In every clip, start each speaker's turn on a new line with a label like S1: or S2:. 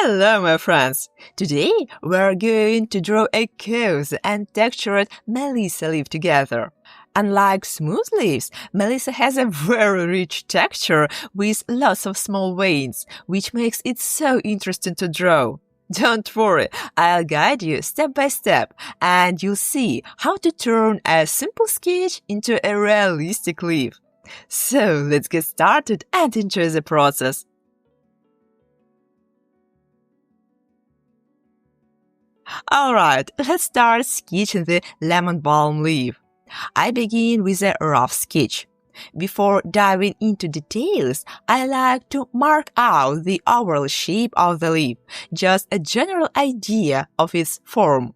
S1: Hello, my friends! Today we're going to draw a cozy and textured Melissa leaf together. Unlike smooth leaves, Melissa has a very rich texture with lots of small veins, which makes it so interesting to draw. Don't worry, I'll guide you step by step, and you'll see how to turn a simple sketch into a realistic leaf. So let's get started and enjoy the process. Alright, let's start sketching the lemon balm leaf. I begin with a rough sketch. Before diving into details, I like to mark out the overall shape of the leaf, just a general idea of its form.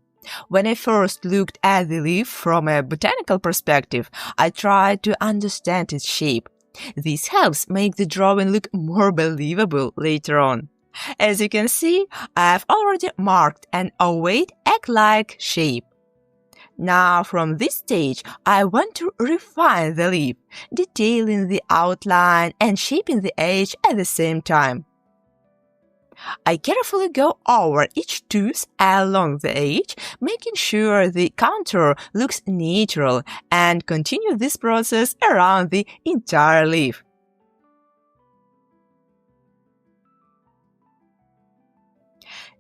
S1: When I first looked at the leaf from a botanical perspective, I tried to understand its shape. This helps make the drawing look more believable later on. As you can see, I've already marked an ovate egg-like shape. Now, from this stage, I want to refine the leaf, detailing the outline and shaping the edge at the same time. I carefully go over each tooth along the edge, making sure the contour looks natural, and continue this process around the entire leaf.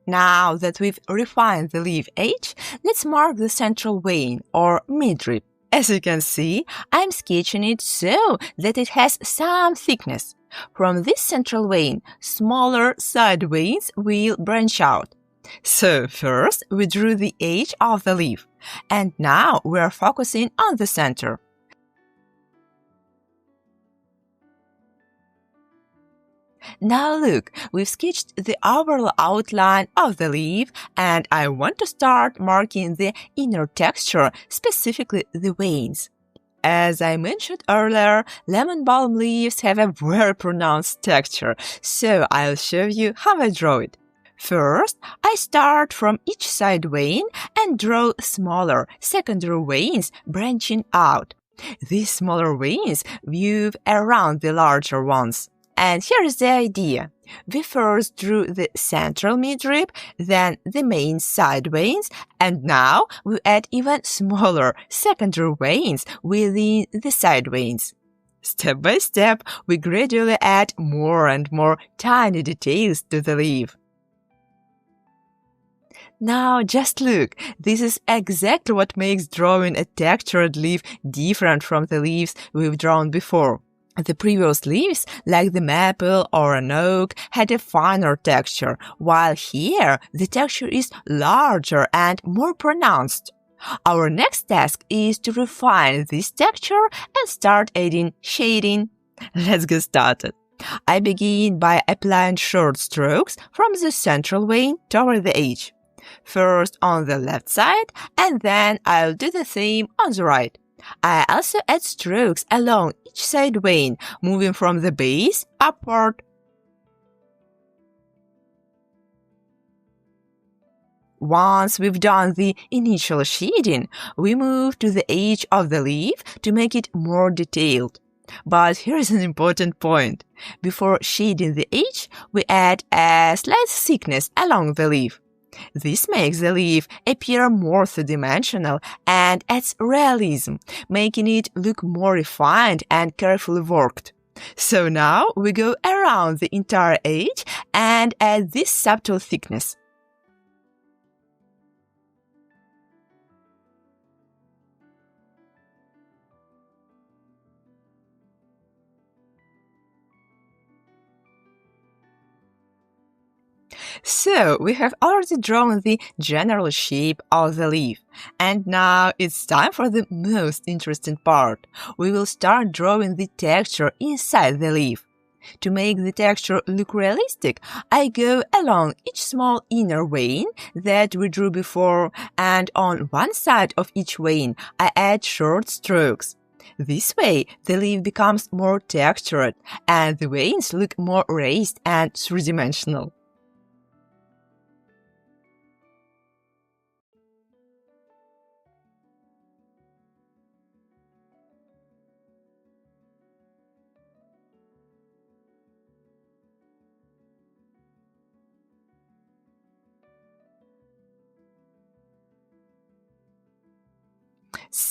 S1: Now that we've refined the leaf edge, let's mark the central vein or midrib. As you can see, I'm sketching it so that it has some thickness. From this central vein, smaller side veins will branch out. So first, we drew the edge of the leaf, and now we're focusing on the center. Now look, we've sketched the overall outline of the leaf, and I want to start marking the inner texture, specifically the veins. As I mentioned earlier, lemon balm leaves have a very pronounced texture, so I'll show you how I draw it. First, I start from each side vein and draw smaller secondary veins branching out. These smaller veins weave around the larger ones. And here is the idea. We first drew the central midrib, then the main side veins, and now we add even smaller secondary veins within the side veins. Step by step, we gradually add more and more tiny details to the leaf. Now just look, this is exactly what makes drawing a textured leaf different from the leaves we've drawn before. The previous leaves, like the maple or an oak, had a finer texture, while here the texture is larger and more pronounced. Our next task is to refine this texture and start adding shading. Let's get started. I begin by applying short strokes from the central vein toward the edge. First on the left side, and then I'll do the same on the right. I also add strokes along each side vein, moving from the base upward. Once we've done the initial shading, we move to the edge of the leaf to make it more detailed. But here's an important point. Before shading the edge, we add a slight thickness along the leaf. This makes the leaf appear more three-dimensional and adds realism, making it look more refined and carefully worked. So now we go around the entire edge and add this subtle thickness. So, we have already drawn the general shape of the leaf. And now it's time for the most interesting part. We will start drawing the texture inside the leaf. To make the texture look realistic, I go along each small inner vein that we drew before, and on one side of each vein, I add short strokes. This way, the leaf becomes more textured, and the veins look more raised and three-dimensional.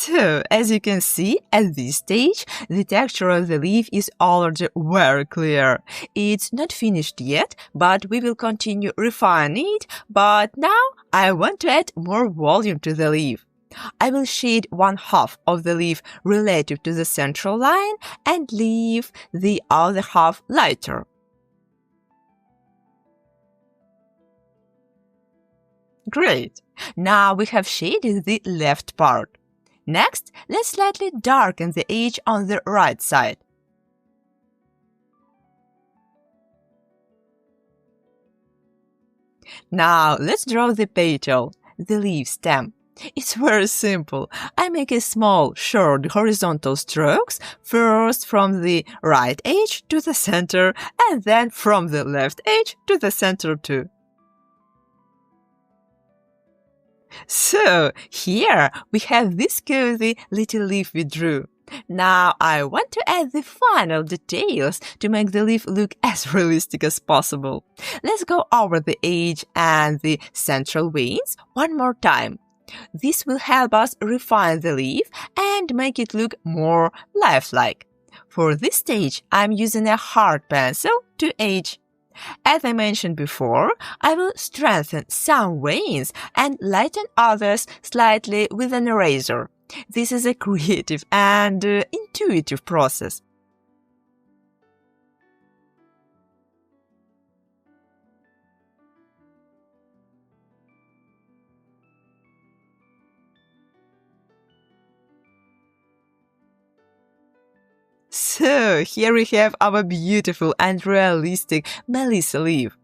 S1: So, as you can see, at this stage, the texture of the leaf is already very clear. It's not finished yet, but we will continue refining it. But now I want to add more volume to the leaf. I will shade one half of the leaf relative to the central line and leave the other half lighter. Great! Now we have shaded the left part. Next, let's slightly darken the edge on the right side. Now let's draw the petal, the leaf stem. It's very simple. I make a small, short horizontal strokes, first from the right edge to the center, and then from the left edge to the center too. So, here we have this cozy little leaf we drew. Now I want to add the final details to make the leaf look as realistic as possible. Let's go over the edge and the central veins one more time. This will help us refine the leaf and make it look more lifelike. For this stage, I'm using a hard pencil to edge. As I mentioned before, I will strengthen some veins and lighten others slightly with an eraser. This is a creative and intuitive process. So, here we have our beautiful and realistic Melissa leaf.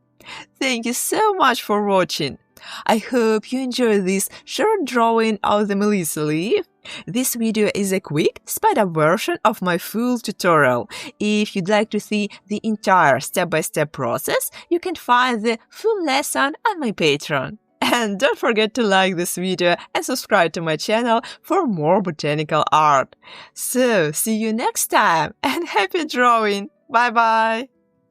S1: Thank you so much for watching. I hope you enjoyed this short drawing of the Melissa leaf. This video is a quick, sped-up version of my full tutorial. If you'd like to see the entire step-by-step process, you can find the full lesson on my Patreon. And don't forget to like this video and subscribe to my channel for more botanical art. So, see you next time and happy drawing! Bye bye!